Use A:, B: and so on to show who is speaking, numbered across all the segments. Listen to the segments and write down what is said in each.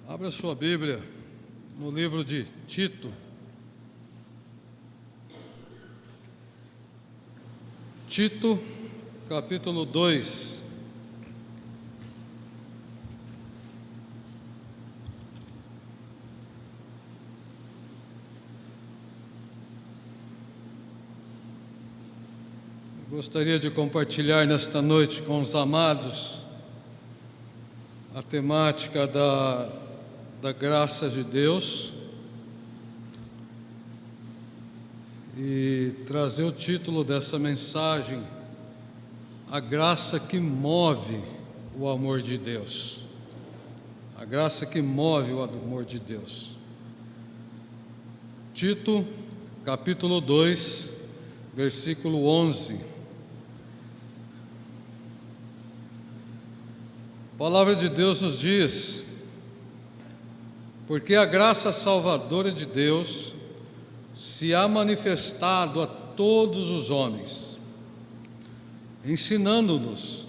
A: Abra sua Bíblia no livro de Tito. Tito, capítulo 2. Gostaria de compartilhar nesta noite com os amados a temática da graça de Deus e trazer o título dessa mensagem: a graça que move o amor de Deus. A graça que move o amor de Deus. Tito, capítulo 2, versículo 11. A palavra de Deus nos diz: porque a graça salvadora de Deus se há manifestado a todos os homens, ensinando-nos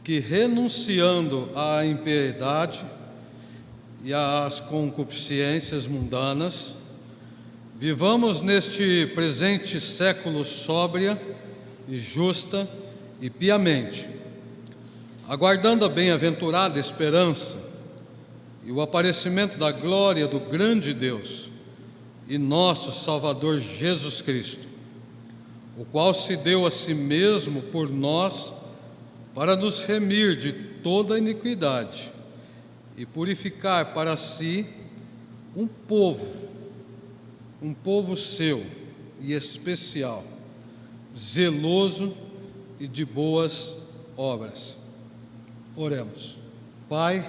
A: que, renunciando à impiedade e às concupiscências mundanas, vivamos neste presente século sóbria e justa e piamente, aguardando a bem-aventurada esperança e o aparecimento da glória do grande Deus e nosso Salvador Jesus Cristo, o qual se deu a si mesmo por nós para nos remir de toda iniquidade e purificar para si um povo seu e especial, zeloso e de boas obras. Oremos. Pai,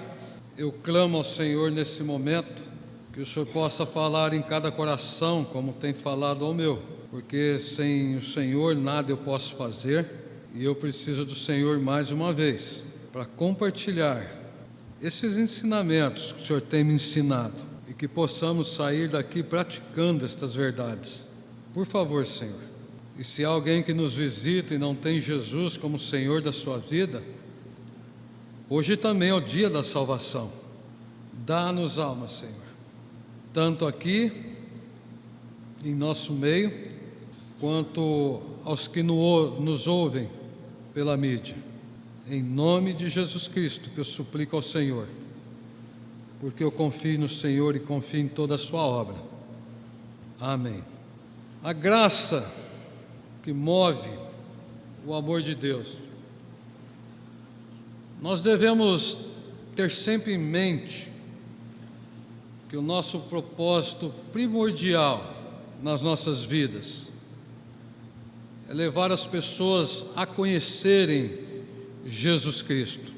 A: eu clamo ao Senhor nesse momento, que o Senhor possa falar em cada coração, como tem falado ao meu, porque sem o Senhor nada eu posso fazer, e eu preciso do Senhor mais uma vez, para compartilhar esses ensinamentos que o Senhor tem me ensinado, e que possamos sair daqui praticando estas verdades. Por favor, Senhor, e se há alguém que nos visita e não tem Jesus como Senhor da sua vida, hoje também é o dia da salvação. Dá-nos alma, Senhor, tanto aqui, em nosso meio, quanto aos que nos ouvem pela mídia. Em nome de Jesus Cristo, que eu suplico ao Senhor, porque eu confio no Senhor e confio em toda a sua obra. Amém. A graça que move o amor de Deus. Nós devemos ter sempre em mente que o nosso propósito primordial nas nossas vidas é levar as pessoas a conhecerem Jesus Cristo,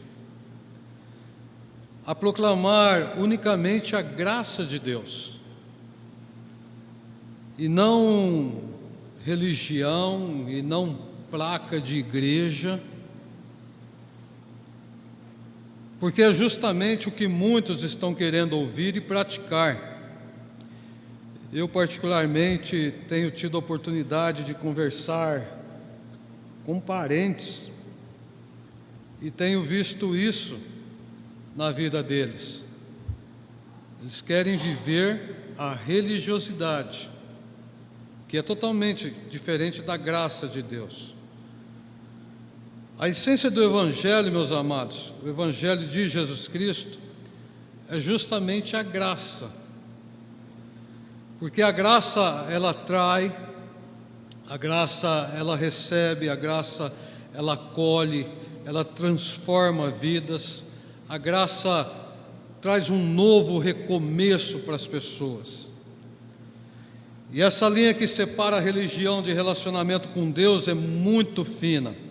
A: a proclamar unicamente a graça de Deus, e não religião, e não placa de igreja, porque é justamente o que muitos estão querendo ouvir e praticar. Eu, particularmente, tenho tido a oportunidade de conversar com parentes e tenho visto isso na vida deles. Eles querem viver a religiosidade, que é totalmente diferente da graça de Deus. A essência do Evangelho, meus amados, o Evangelho de Jesus Cristo, é justamente a graça. Porque a graça, ela atrai, a graça, ela recebe, a graça, ela acolhe, ela transforma vidas, a graça traz um novo recomeço para as pessoas. E essa linha que separa a religião de relacionamento com Deus é muito fina.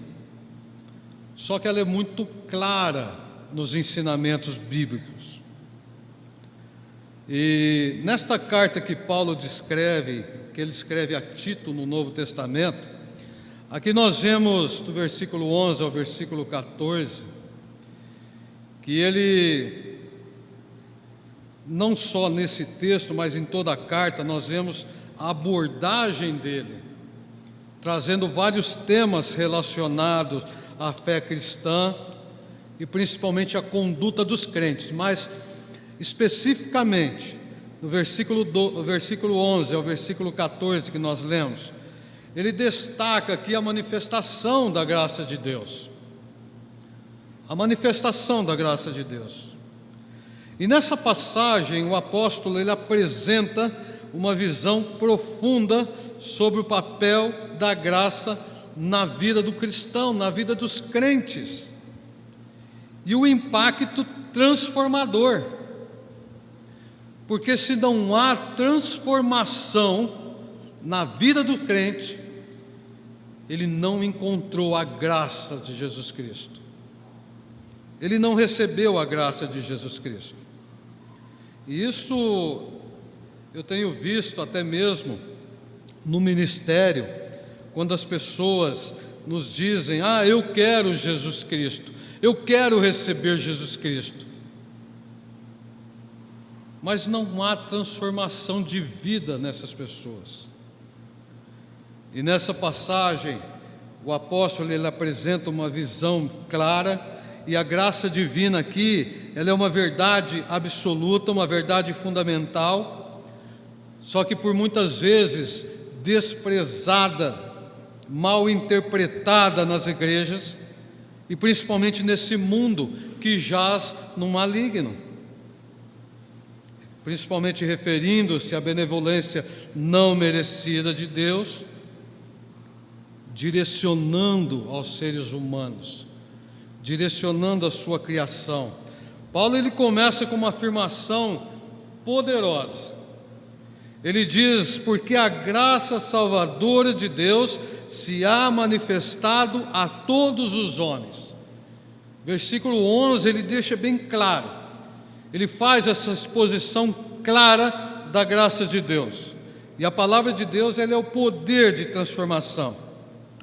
A: Só que ela é muito clara nos ensinamentos bíblicos. E nesta carta que Paulo descreve, que ele escreve a Tito no Novo Testamento, aqui nós vemos do versículo 11 ao versículo 14, que ele, não só nesse texto, mas em toda a carta, nós vemos a abordagem dele, trazendo vários temas relacionados à fé cristã e principalmente à conduta dos crentes, mas especificamente, no versículo 11 ao versículo 14 que nós lemos, ele destaca aqui a manifestação da graça de Deus. A manifestação da graça de Deus. E nessa passagem, o apóstolo ele apresenta uma visão profunda sobre o papel da graça na vida do cristão, na vida dos crentes, e o impacto transformador. Porque se não há transformação na vida do crente, ele não encontrou a graça de Jesus Cristo. Ele não recebeu a graça de Jesus Cristo. E isso eu tenho visto até mesmo no ministério, quando as pessoas nos dizem: eu quero Jesus Cristo, eu quero receber Jesus Cristo. Mas não há transformação de vida nessas pessoas. E nessa passagem, o apóstolo ele apresenta uma visão clara. E a graça divina aqui, ela é uma verdade absoluta, uma verdade fundamental, só que por muitas vezes desprezada, mal interpretada nas igrejas, e principalmente nesse mundo que jaz no maligno, principalmente referindo-se à benevolência não merecida de Deus, direcionando aos seres humanos, direcionando a sua criação. Paulo ele começa com uma afirmação poderosa. Ele diz: porque a graça salvadora de Deus se há manifestado a todos os homens. Versículo 11 ele deixa bem claro, ele faz essa exposição clara da graça de Deus. E a palavra de Deus ela é o poder de transformação.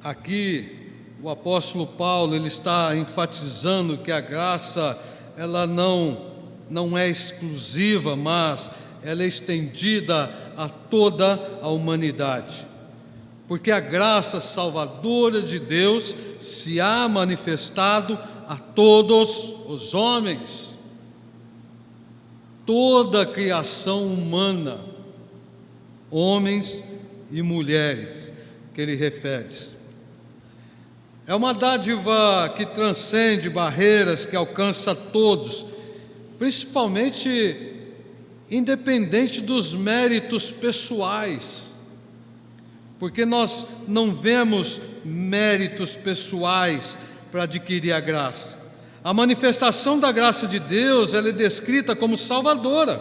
A: Aqui o apóstolo Paulo ele está enfatizando que a graça ela não é exclusiva, mas ela é estendida a toda a humanidade. Porque a graça salvadora de Deus se há manifestado a todos os homens. Toda a criação humana, homens e mulheres, que ele refere. É uma dádiva que transcende barreiras, que alcança todos, principalmente independente dos méritos pessoais, porque nós não vemos méritos pessoais para adquirir a graça. A manifestação da graça de Deus, ela é descrita como salvadora,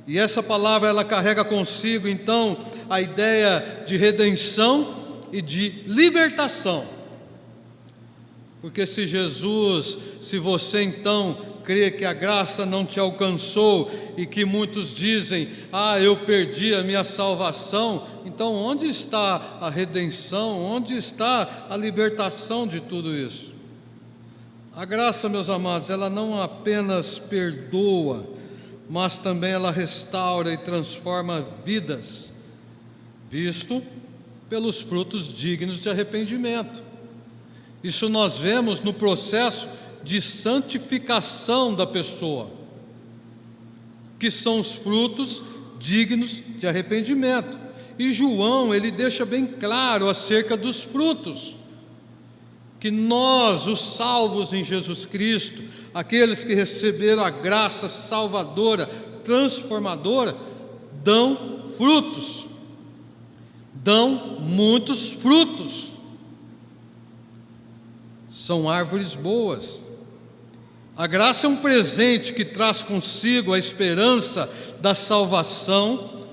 A: e essa palavra ela carrega consigo então a ideia de redenção e de libertação. Porque se você então crê que a graça não te alcançou e que muitos dizem: eu perdi a minha salvação, então onde está a redenção? Onde está a libertação de tudo isso? A graça, meus amados, ela não apenas perdoa, mas também ela restaura e transforma vidas, visto pelos frutos dignos de arrependimento. Isso nós vemos no processo de santificação da pessoa, que são os frutos dignos de arrependimento. E João, ele deixa bem claro acerca dos frutos, que nós, os salvos em Jesus Cristo, aqueles que receberam a graça salvadora, transformadora, dão frutos, dão muitos frutos. São árvores boas. A graça é um presente que traz consigo a esperança da salvação,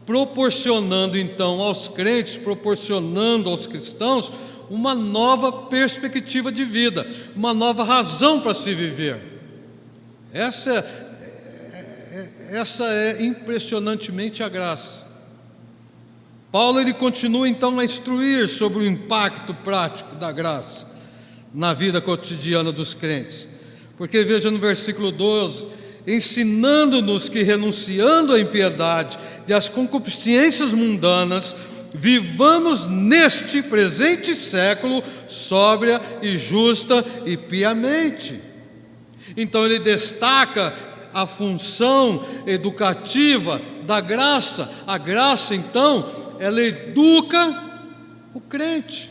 A: proporcionando então aos crentes, proporcionando aos cristãos uma nova perspectiva de vida, uma nova razão para se viver. Essa é impressionantemente a graça. Paulo ele continua então a instruir sobre o impacto prático da graça na vida cotidiana dos crentes, porque veja no versículo 12: ensinando-nos que, renunciando à impiedade e às concupiscências mundanas, vivamos neste presente século sóbria e justa e piamente. Então ele destaca a função educativa da graça. A graça, então, ela educa o crente.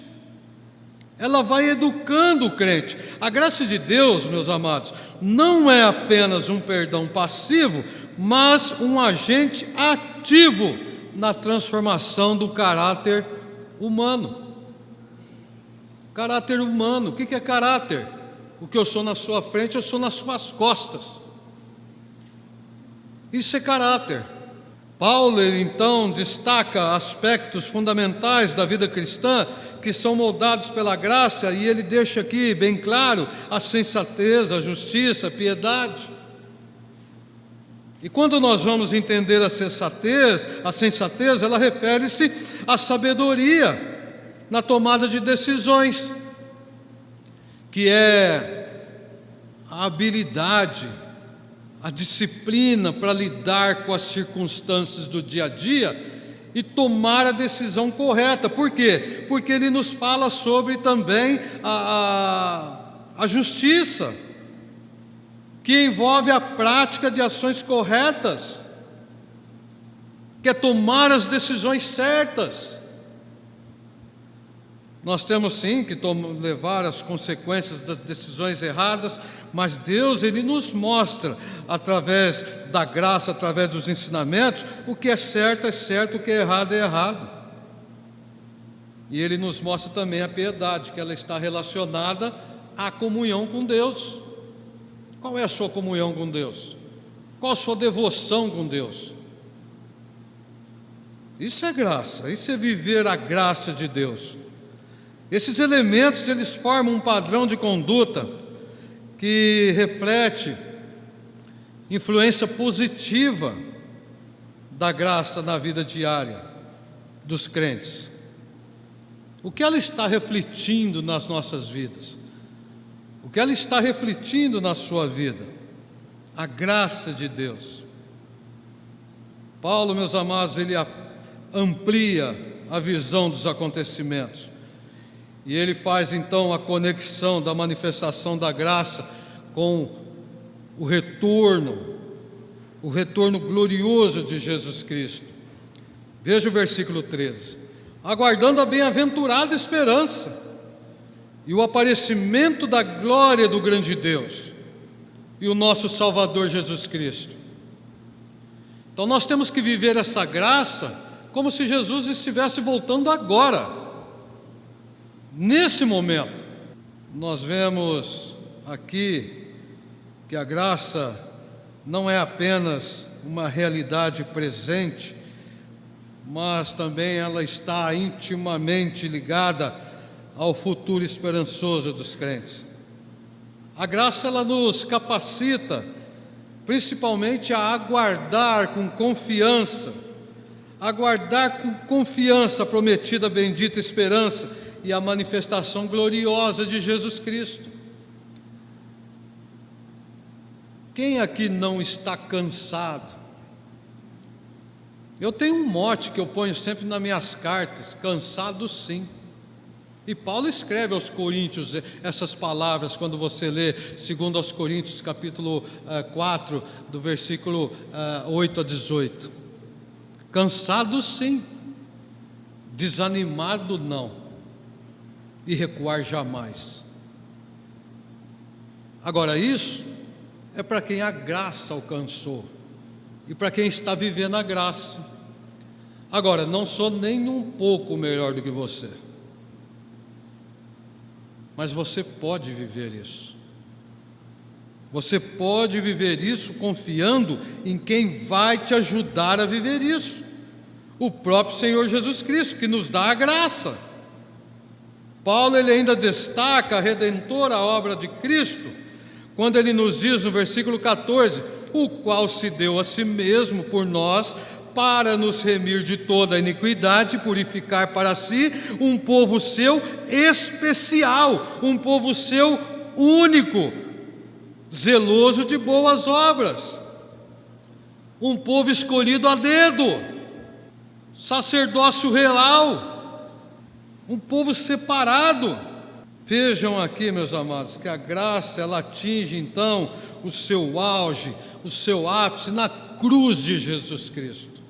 A: Ela vai educando o crente. A graça de Deus, meus amados, não é apenas um perdão passivo, mas um agente ativo na transformação do caráter humano. Caráter humano. O que é caráter? O que eu sou na sua frente, eu sou nas suas costas. Isso é caráter. Paulo, ele, então, destaca aspectos fundamentais da vida cristã que são moldados pela graça, e ele deixa aqui bem claro a sensatez, a justiça, a piedade. E quando nós vamos entender a sensatez, ela refere-se à sabedoria na tomada de decisões, que é a habilidade, a disciplina para lidar com as circunstâncias do dia a dia e tomar a decisão correta. Por quê? Porque ele nos fala sobre também a justiça, que envolve a prática de ações corretas, que é tomar as decisões certas. Nós temos sim que levar as consequências das decisões erradas, mas Deus, ele nos mostra, através da graça, através dos ensinamentos, o que é certo, o que é errado. E ele nos mostra também a piedade, que ela está relacionada à comunhão com Deus. Qual é a sua comunhão com Deus? Qual a sua devoção com Deus? Isso é graça, isso é viver a graça de Deus. Esses elementos, eles formam um padrão de conduta que reflete influência positiva da graça na vida diária dos crentes. O que ela está refletindo nas nossas vidas? O que ela está refletindo na sua vida? A graça de Deus. Paulo, meus amados, ele amplia a visão dos acontecimentos. E ele faz então a conexão da manifestação da graça com o retorno glorioso de Jesus Cristo. Veja o versículo 13: aguardando a bem-aventurada esperança e o aparecimento da glória do grande Deus e o nosso Salvador Jesus Cristo. Então nós temos que viver essa graça como se Jesus estivesse voltando agora. Nesse momento, nós vemos aqui que a graça não é apenas uma realidade presente, mas também ela está intimamente ligada ao futuro esperançoso dos crentes. A graça, ela nos capacita, principalmente, a aguardar com confiança a prometida bendita esperança e a manifestação gloriosa de Jesus Cristo. Quem aqui não está cansado? Eu tenho um mote que eu ponho sempre nas minhas cartas: cansado sim. E Paulo escreve aos Coríntios essas palavras, quando você lê 2 Coríntios capítulo 4, do versículo 8 a 18. Cansado sim, desanimado não, e recuar jamais. Agora, isso é para quem a graça alcançou e para quem está vivendo a graça. Agora, não sou nem um pouco melhor do que você, mas você pode viver isso. Você pode viver isso confiando em quem vai te ajudar a viver isso: o próprio Senhor Jesus Cristo, que nos dá a graça. Paulo, ele ainda destaca a redentora obra de Cristo, quando ele nos diz no versículo 14: o qual se deu a si mesmo por nós, para nos remir de toda a iniquidade e purificar para si um povo seu especial, um povo seu único, zeloso de boas obras, um povo escolhido a dedo, sacerdócio real, um povo separado. Vejam aqui, meus amados, que a graça ela atinge então o seu auge, o seu ápice na cruz de Jesus Cristo.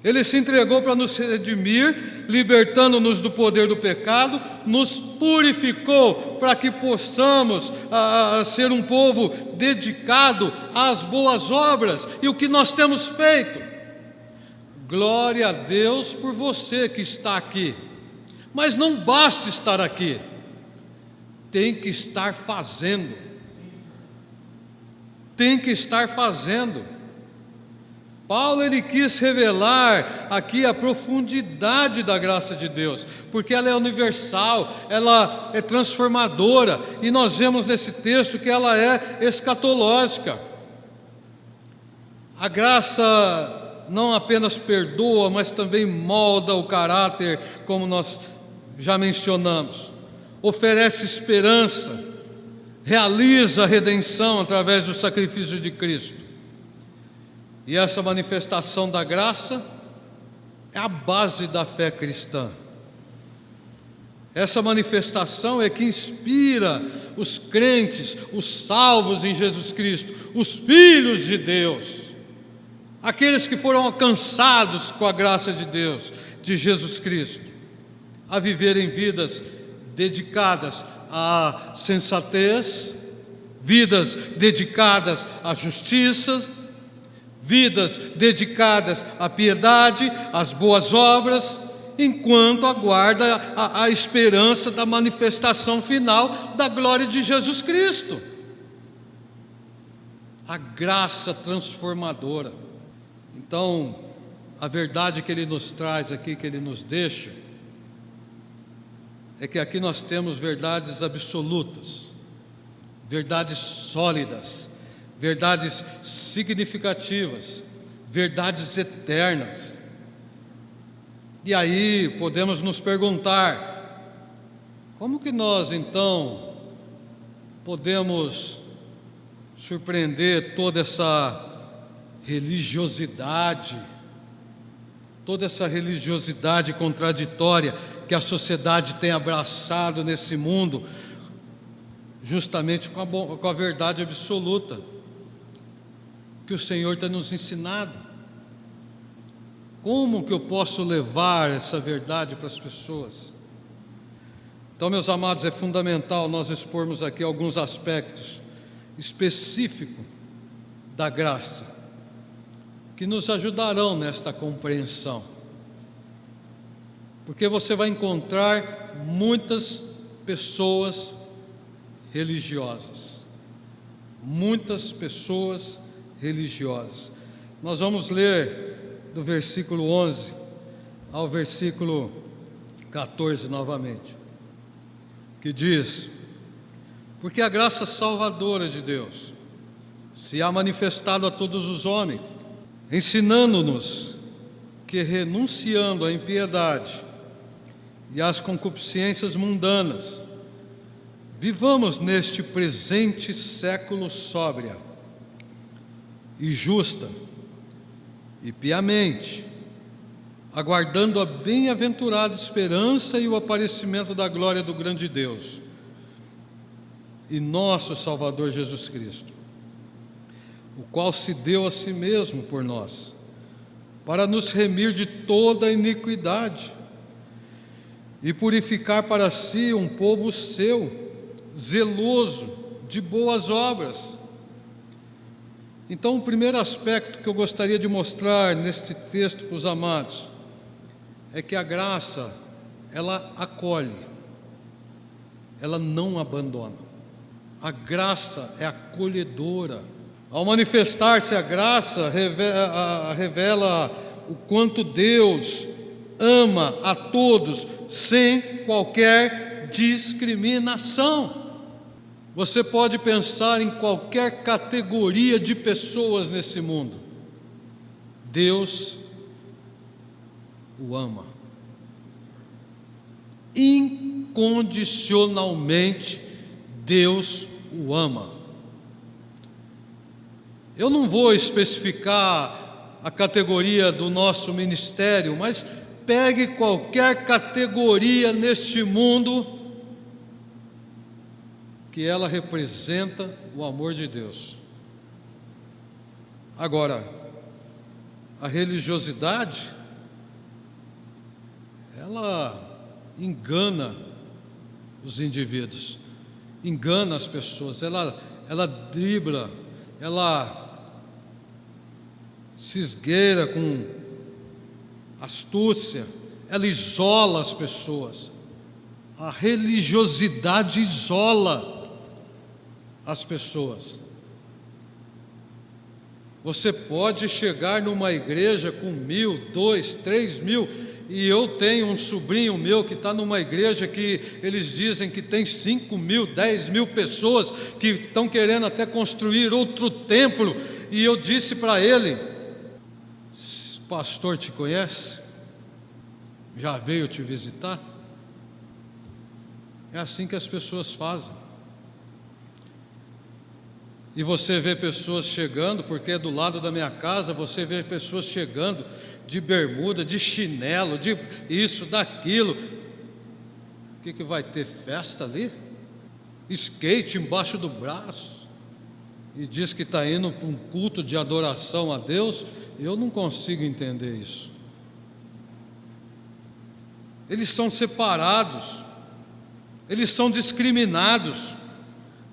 A: Ele se entregou para nos redimir, libertando-nos do poder do pecado, nos purificou para que possamos ser um povo dedicado às boas obras. E o que nós temos feito? Glória a Deus por você que está aqui. Mas não basta estar aqui, tem que estar fazendo. Tem que estar fazendo. Paulo ele quis revelar aqui a profundidade da graça de Deus, porque ela é universal, ela é transformadora, e nós vemos nesse texto que ela é escatológica. A graça não apenas perdoa, mas também molda o caráter, como nós já mencionamos, oferece esperança, realiza a redenção através do sacrifício de Cristo. E essa manifestação da graça é a base da fé cristã. Essa manifestação é que inspira os crentes, os salvos em Jesus Cristo, os filhos de Deus, aqueles que foram alcançados com a graça de Deus, de Jesus Cristo, a viverem vidas dedicadas à sensatez, vidas dedicadas à justiça, vidas dedicadas à piedade, às boas obras, enquanto aguarda a esperança da manifestação final da glória de Jesus Cristo. A graça transformadora. Então, a verdade que Ele nos traz aqui, que Ele nos deixa, é que aqui nós temos verdades absolutas, verdades sólidas, verdades significativas, verdades eternas. E aí podemos nos perguntar, como que nós então podemos surpreender toda essa religiosidade contraditória que a sociedade tem abraçado nesse mundo, justamente com a verdade absoluta que o Senhor tem nos ensinado? Como que eu posso levar essa verdade para as pessoas? Então, meus amados, é fundamental nós expormos aqui alguns aspectos específicos da graça, que nos ajudarão nesta compreensão, porque você vai encontrar muitas pessoas religiosas, Nós vamos ler do versículo 11 ao versículo 14 novamente, que diz: porque a graça salvadora de Deus se há manifestado a todos os homens, ensinando-nos que, renunciando à impiedade e às concupiscências mundanas, vivamos neste presente século sóbria e justa e piamente, aguardando a bem-aventurada esperança e o aparecimento da glória do grande Deus e nosso Salvador Jesus Cristo, o qual se deu a si mesmo por nós, para nos remir de toda a iniquidade e purificar para si um povo seu, zeloso de boas obras. Então, o primeiro aspecto que eu gostaria de mostrar neste texto para os amados é que a graça, ela acolhe, ela não abandona. A graça é acolhedora. Ao manifestar-se a graça, revela o quanto Deus ama a todos, sem qualquer discriminação. Você pode pensar em qualquer categoria de pessoas nesse mundo, Deus o ama incondicionalmente. Deus o ama. Eu não vou especificar a categoria do nosso ministério, mas pegue qualquer categoria neste mundo que ela representa o amor de Deus. Agora, a religiosidade, ela engana os indivíduos, engana as pessoas, ela dribla, ela se esgueira com astúcia, ela isola as pessoas. A religiosidade isola as pessoas. Você pode chegar numa igreja com 1.000, 2.000, 3.000, e eu tenho um sobrinho meu que está numa igreja que eles dizem que tem 5.000, 10.000 pessoas que estão querendo até construir outro templo, e eu disse para ele: pastor te conhece? Já veio te visitar? É assim que as pessoas fazem. E você vê pessoas chegando, porque é do lado da minha casa, você vê pessoas chegando de bermuda, de chinelo, de isso, daquilo. O que vai ter, festa ali? Skate embaixo do braço. E diz que está indo para um culto de adoração a Deus. Eu não consigo entender isso. Eles são separados, eles são discriminados.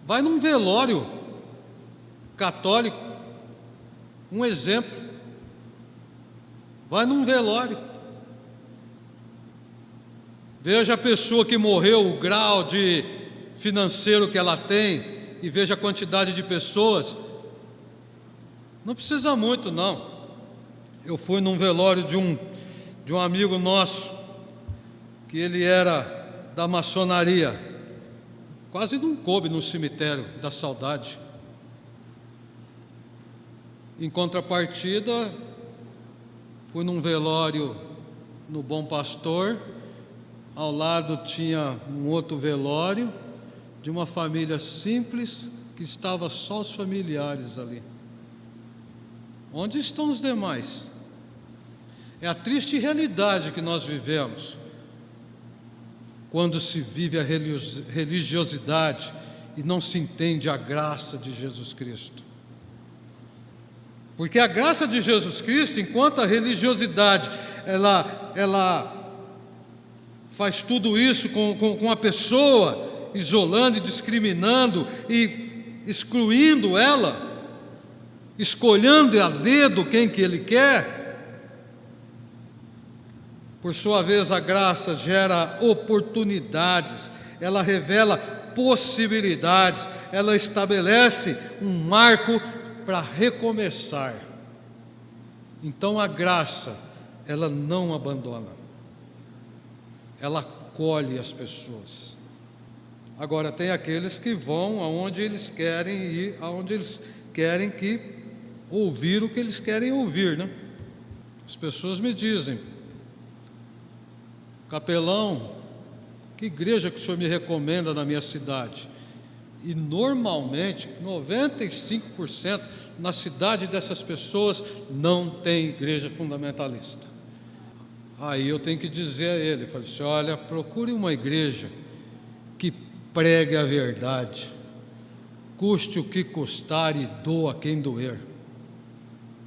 A: Vai num velório católico, um exemplo, vai num velório, veja a pessoa que morreu, o grau de financeiro que ela tem, e veja a quantidade de pessoas. Não precisa muito, não. Eu fui num velório de um amigo nosso, que ele era da maçonaria, quase não coube no cemitério da saudade. Em contrapartida, fui num velório no Bom Pastor, ao lado tinha um outro velório de uma família simples, que estava só os familiares ali. Onde estão os demais? É a triste realidade que nós vivemos, quando se vive a religiosidade e não se entende a graça de Jesus Cristo. Porque a graça de Jesus Cristo, enquanto a religiosidade, ela faz tudo isso com a pessoa, isolando e discriminando e excluindo ela, escolhendo a dedo quem que ele quer. Por sua vez, a graça gera oportunidades, ela revela possibilidades, ela estabelece um marco para recomeçar. Então a graça, ela não abandona, ela acolhe as pessoas. Agora tem aqueles que vão aonde eles querem ir, aonde eles querem ouvir o que eles querem ouvir, né? As pessoas me dizem: capelão, que igreja que o senhor me recomenda na minha cidade? E normalmente, 95% na cidade dessas pessoas não tem igreja fundamentalista. Aí eu tenho que dizer a ele, falei assim: olha, procure uma igreja que pregue a verdade, custe o que custar e doa quem doer,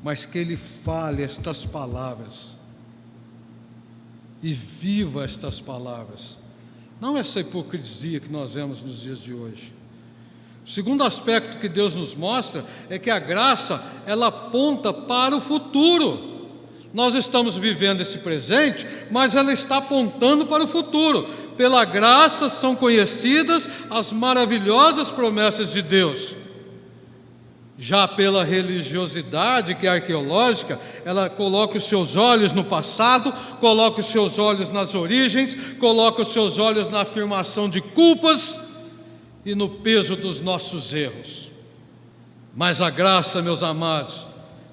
A: mas que ele fale estas palavras e viva estas palavras, não essa hipocrisia que nós vemos nos dias de hoje. O segundo aspecto que Deus nos mostra é que a graça, ela aponta para o futuro. Nós estamos vivendo esse presente, mas ela está apontando para o futuro. Pela graça são conhecidas as maravilhosas promessas de Deus. Já pela religiosidade, que é arqueológica, ela coloca os seus olhos no passado, coloca os seus olhos nas origens, coloca os seus olhos na afirmação de culpas e no peso dos nossos erros. Mas a graça, meus amados,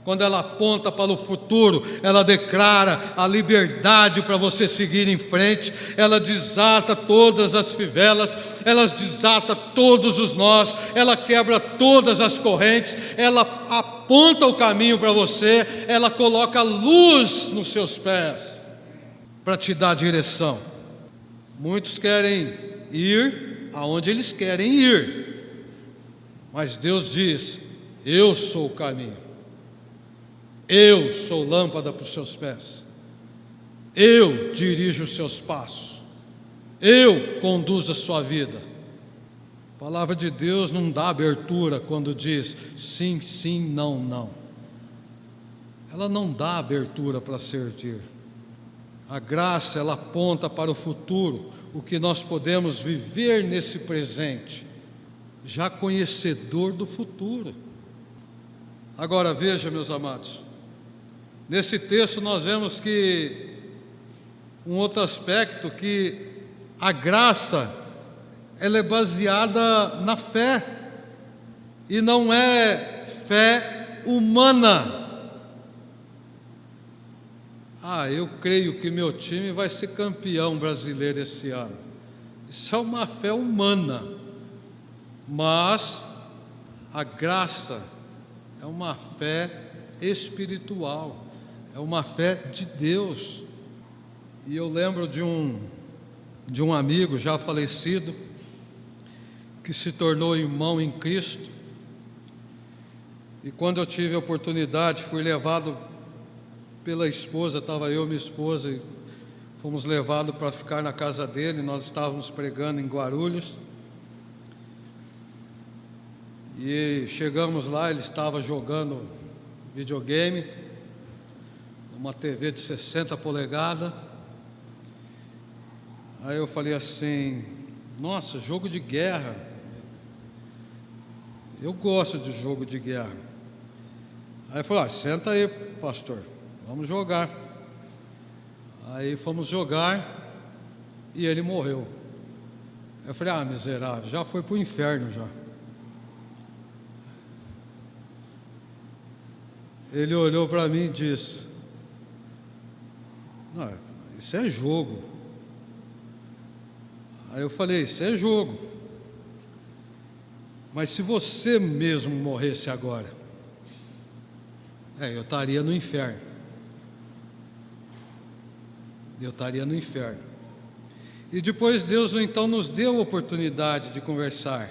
A: quando ela aponta para o futuro, ela declara a liberdade para você seguir em frente, ela desata todas as fivelas, ela desata todos os nós, ela quebra todas as correntes, ela aponta o caminho para você, ela coloca luz nos seus pés para te dar direção. Muitos querem ir aonde eles querem ir, Mas Deus diz: eu sou o caminho, eu sou lâmpada para os seus pés, eu dirijo os seus passos, eu conduzo a sua vida. A palavra de Deus não dá abertura quando diz sim, sim, não, não. Ela não dá abertura para servir. A graça, ela aponta para o futuro, o que nós podemos viver nesse presente, já conhecedor do futuro. Agora veja, meus amados, nesse texto nós vemos que um outro aspecto, que a graça, ela é baseada na fé, e não é fé humana. Eu creio que meu time vai ser campeão brasileiro esse ano. Isso é uma fé humana, mas a graça é uma fé espiritual, é uma fé de Deus. E eu lembro de um amigo já falecido, que se tornou irmão em Cristo, e quando eu tive a oportunidade, fui levado pela esposa, estava eu e minha esposa, e fomos levados para ficar na casa dele. Nós estávamos pregando em Guarulhos, e chegamos lá, ele estava jogando videogame, numa TV de 60 polegadas, aí eu falei assim: nossa, jogo de guerra, eu gosto de jogo de guerra. Aí ele falou: senta aí, pastor, vamos jogar. Aí fomos jogar e ele morreu. Eu falei: miserável, já foi para o inferno já. Ele olhou para mim e disse: não, isso é jogo. Aí eu falei: isso é jogo, mas se você mesmo morresse agora, eu estaria no inferno. Eu estaria no inferno. E depois Deus então nos deu a oportunidade de conversar.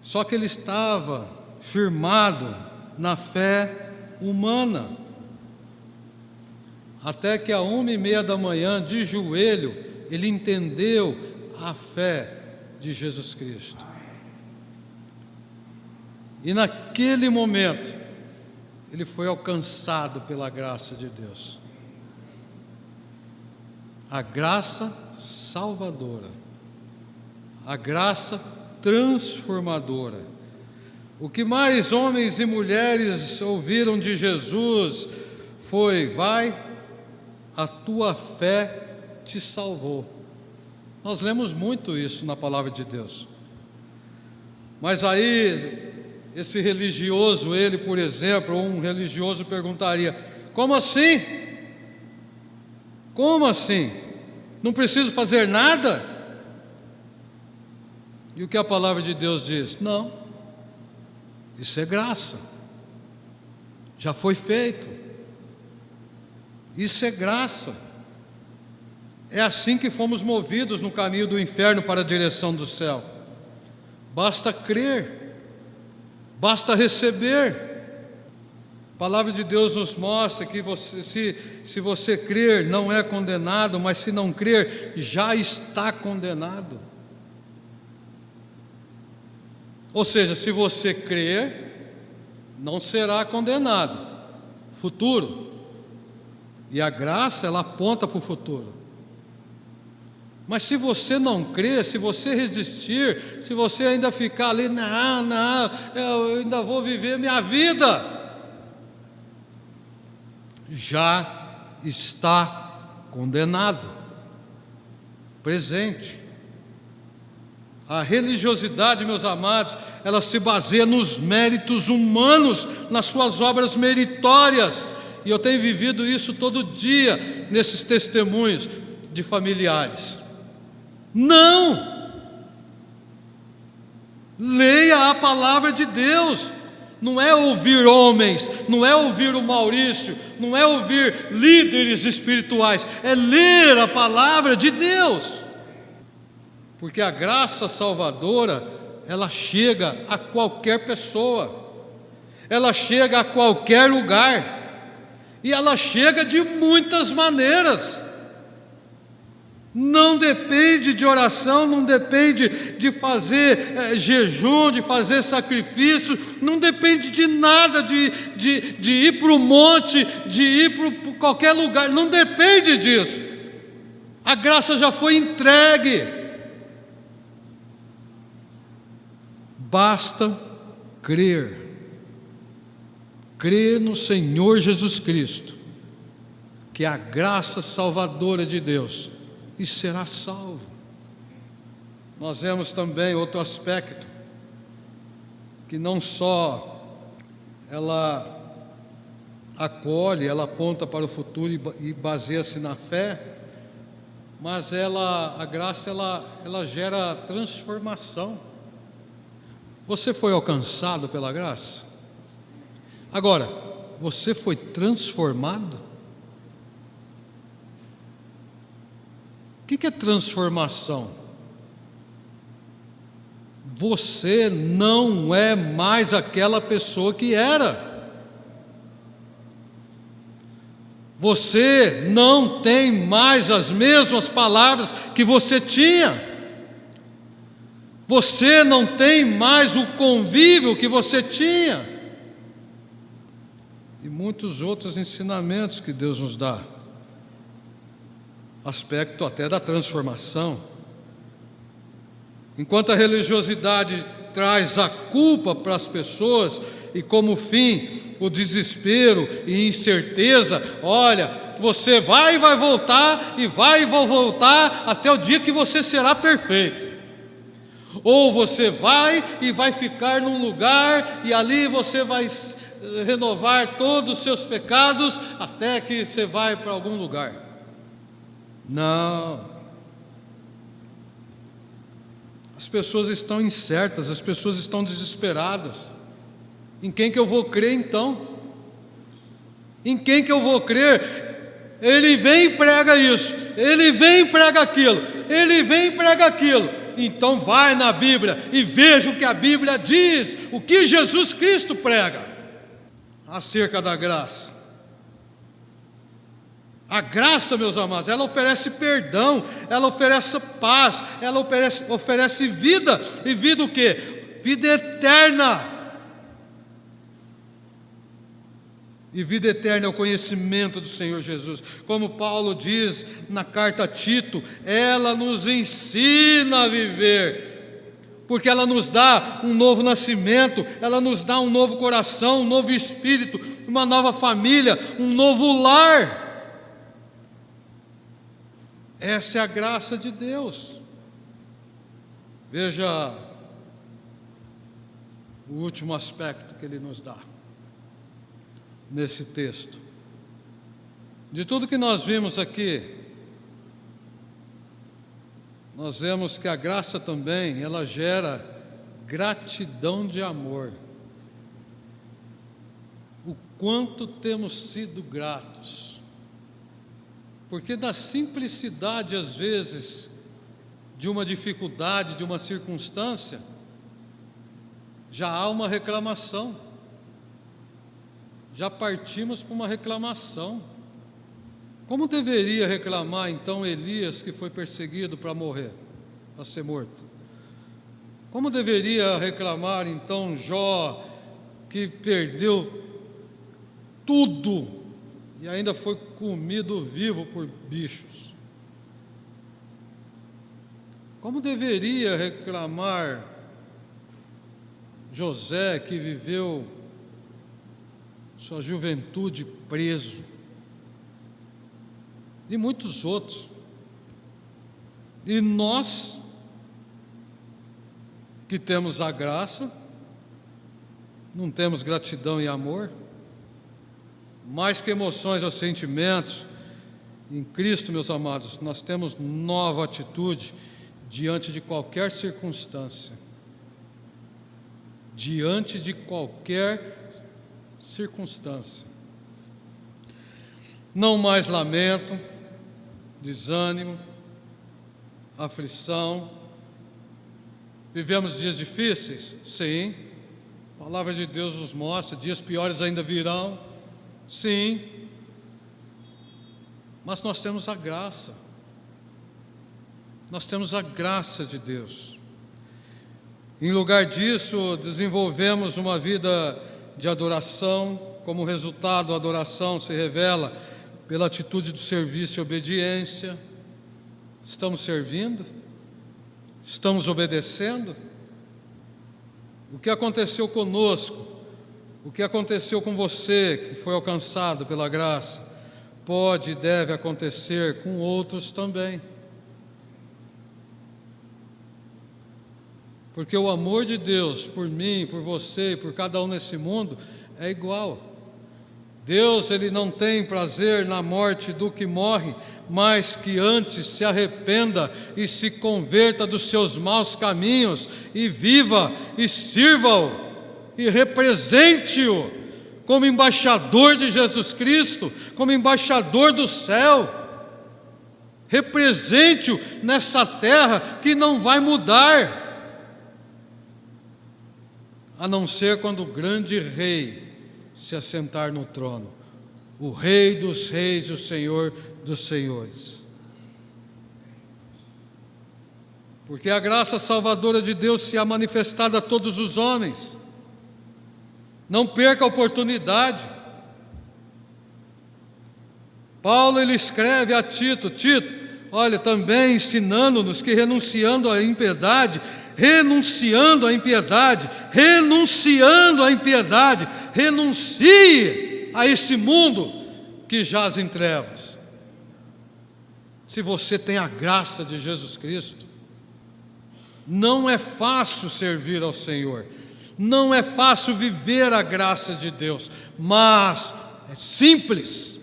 A: Só que ele estava firmado na fé humana. Até que à 1h30 da manhã, de joelho, ele entendeu a fé de Jesus Cristo. E naquele momento, ele foi alcançado pela graça de Deus. A graça salvadora, a graça transformadora. O que mais homens e mulheres ouviram de Jesus foi: vai, a tua fé te salvou. Nós lemos muito isso na palavra de Deus. Mas aí, esse religioso, ele, por exemplo, um religioso perguntaria: como assim? Como assim? Não preciso fazer nada? E o que a palavra de Deus diz? Não, isso é graça, já foi feito, isso é graça. É assim que fomos movidos no caminho do inferno para a direção do céu. Basta crer, basta receber. A palavra de Deus nos mostra que se você crer, não é condenado, mas se não crer, já está condenado. Ou seja, se você crer, não será condenado. Futuro. E a graça, ela aponta para o futuro. Mas se você não crer, se você resistir, se você ainda ficar ali, não, eu ainda vou viver minha vida, já está condenado. Presente. A religiosidade, meus amados, ela se baseia nos méritos humanos, nas suas obras meritórias. E eu tenho vivido isso todo dia nesses testemunhos de familiares. Não! Leia a palavra de Deus. Não é ouvir homens, não é ouvir o Maurício, não é ouvir líderes espirituais, é ler a palavra de Deus. Porque a graça salvadora, ela chega a qualquer pessoa, ela chega a qualquer lugar, e ela chega de muitas maneiras. Não depende de oração, não depende de fazer jejum, de fazer sacrifício, não depende de nada, de ir para o monte, de ir para qualquer lugar, não depende disso. A graça já foi entregue. Basta crer. Crer no Senhor Jesus Cristo, que é a graça salvadora de Deus, e será salvo. Nós vemos também outro aspecto, que não só ela acolhe, ela aponta para o futuro e baseia-se na fé, mas a graça ela gera transformação. Você foi alcançado pela graça? Agora, você foi transformado? O que é transformação? Você não é mais aquela pessoa que era. Você não tem mais as mesmas palavras que você tinha. Você não tem mais o convívio que você tinha. E muitos outros ensinamentos que Deus nos dá. Aspecto até da transformação. Enquanto a religiosidade traz a culpa para as pessoas e como fim o desespero e incerteza, olha, você vai voltar e vai voltar até o dia que você será perfeito. Ou você vai e vai ficar num lugar e ali você vai renovar todos os seus pecados até que você vai para algum lugar. Não. As pessoas estão incertas, as pessoas estão desesperadas. Em quem que eu vou crer então? Em quem que eu vou crer? Ele vem e prega isso, ele vem e prega aquilo, ele vem e prega aquilo. Então vai na Bíblia e veja o que a Bíblia diz, o que Jesus Cristo prega acerca da graça. A graça, meus amados, ela oferece perdão, ela oferece paz, ela oferece vida. E vida o quê? Vida eterna. E vida eterna é o conhecimento do Senhor Jesus. Como Paulo diz na carta a Tito, ela nos ensina a viver, porque ela nos dá um novo nascimento, ela nos dá um novo coração, um novo espírito, uma nova família, um novo lar. Essa é a graça de Deus. Veja o último aspecto que Ele nos dá nesse texto. De tudo que nós vimos aqui, nós vemos que a graça também, ela gera gratidão de amor. O quanto temos sido gratos. Porque na simplicidade, às vezes, de uma dificuldade, de uma circunstância, já há uma reclamação. Já partimos para uma reclamação. Como deveria reclamar então Elias, que foi perseguido para morrer, para ser morto? Como deveria reclamar então Jó, que perdeu tudo e ainda foi comido vivo por bichos? Como deveria reclamar José, que viveu sua juventude preso? E muitos outros. E nós, que temos a graça, não temos gratidão e amor? Mais que emoções ou sentimentos, em Cristo, meus amados, nós temos nova atitude diante de qualquer circunstância. Diante de qualquer circunstância. Não mais lamento, desânimo, aflição, Vivemos dias difíceis? Sim. A palavra de Deus nos mostra, dias piores ainda virão. Sim. Mas nós temos a graça. Nós temos a graça de Deus. Em lugar disso, desenvolvemos uma vida de adoração. Como resultado, a adoração se revela pela atitude de serviço e obediência. Estamos servindo? Estamos obedecendo? O que aconteceu conosco, o que aconteceu com você, que foi alcançado pela graça, pode e deve acontecer com outros também. Porque o amor de Deus por mim, por você e por cada um nesse mundo é igual. Deus, Ele não tem prazer na morte do que morre, mas que antes se arrependa e se converta dos seus maus caminhos e viva e sirva-o e represente-o como embaixador de Jesus Cristo, como embaixador do céu. Represente-o nessa terra que não vai mudar, a não ser quando o grande rei se assentar no trono, o Rei dos reis e o Senhor dos senhores. Porque a graça salvadora de Deus se há manifestado a todos os homens. Não perca a oportunidade. Paulo, ele escreve a Tito, olha, também ensinando-nos que renunciando à impiedade, renuncie a esse mundo que jaz em trevas. Se você tem a graça de Jesus Cristo, não é fácil servir ao Senhor, não é fácil viver a graça de Deus, mas é simples.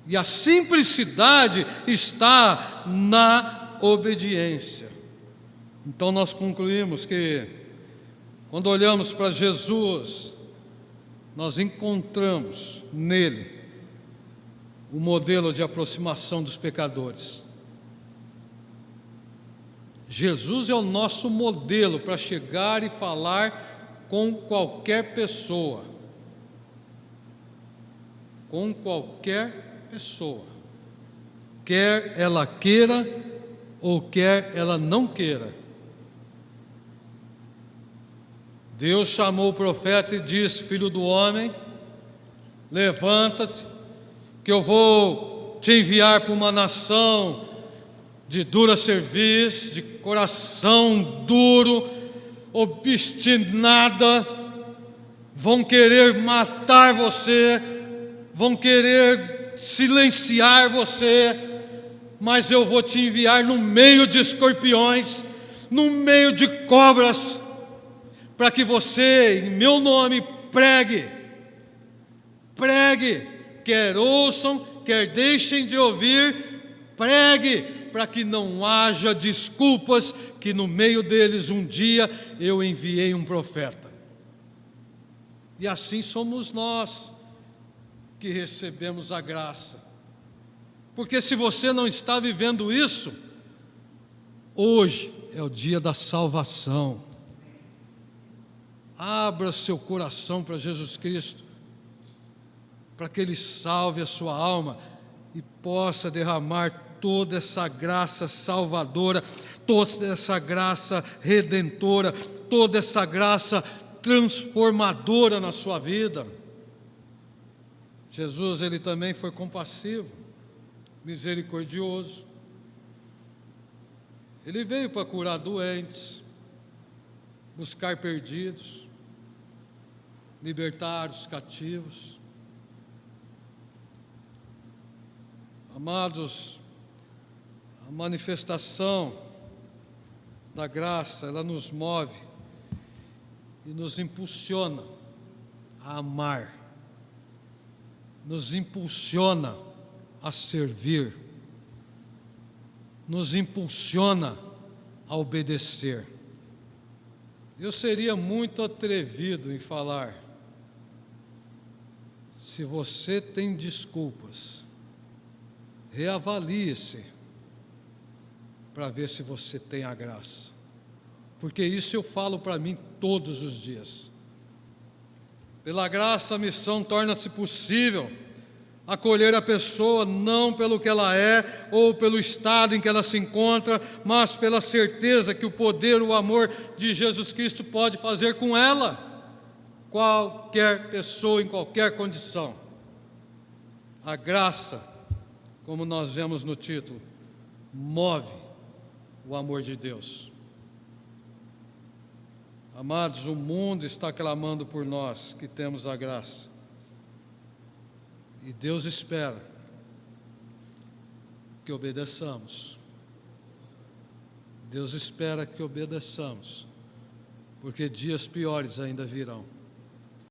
A: E a simplicidade está na obediência. Então nós concluímos que, quando olhamos para Jesus, nós encontramos nele o modelo de aproximação dos pecadores. Jesus é o nosso modelo para chegar e falar com qualquer pessoa. Com qualquer pessoa. Quer ela queira ou quer ela não queira. Deus chamou o profeta e disse: filho do homem, levanta-te, que eu vou te enviar para uma nação de dura cerviz, de coração duro, obstinada, vão querer matar você, vão querer silenciar você, mas eu vou te enviar no meio de escorpiões, no meio de cobras, para que você, em meu nome, pregue, quer ouçam, quer deixem de ouvir, pregue, para que não haja desculpas que no meio deles um dia eu enviei um profeta. E assim somos nós que recebemos a graça. Porque se você não está vivendo isso, hoje é o dia da salvação. Abra seu coração para Jesus Cristo, para que Ele salve a sua alma e possa derramar toda essa graça salvadora, toda essa graça redentora, toda essa graça transformadora na sua vida. Jesus, Ele também foi compassivo, misericordioso. Ele veio para curar doentes, buscar perdidos, libertar os cativos. Amados, a manifestação da graça, ela nos move e nos impulsiona a amar, nos impulsiona a servir, nos impulsiona a obedecer. Eu seria muito atrevido em falar, se você tem desculpas, reavalie-se. para ver se você tem a graça. Porque isso eu falo para mim todos os dias. Pela graça, a missão torna-se possível. Acolher a pessoa não pelo que ela é ou pelo estado em que ela se encontra, mas pela certeza que o poder, o amor de Jesus Cristo pode fazer com ela, qualquer pessoa, em qualquer condição. A graça, como nós vemos no título, move o amor de Deus. Amados, o mundo está clamando por nós que temos a graça. E Deus espera que obedeçamos. Deus espera que obedeçamos, porque dias piores ainda virão.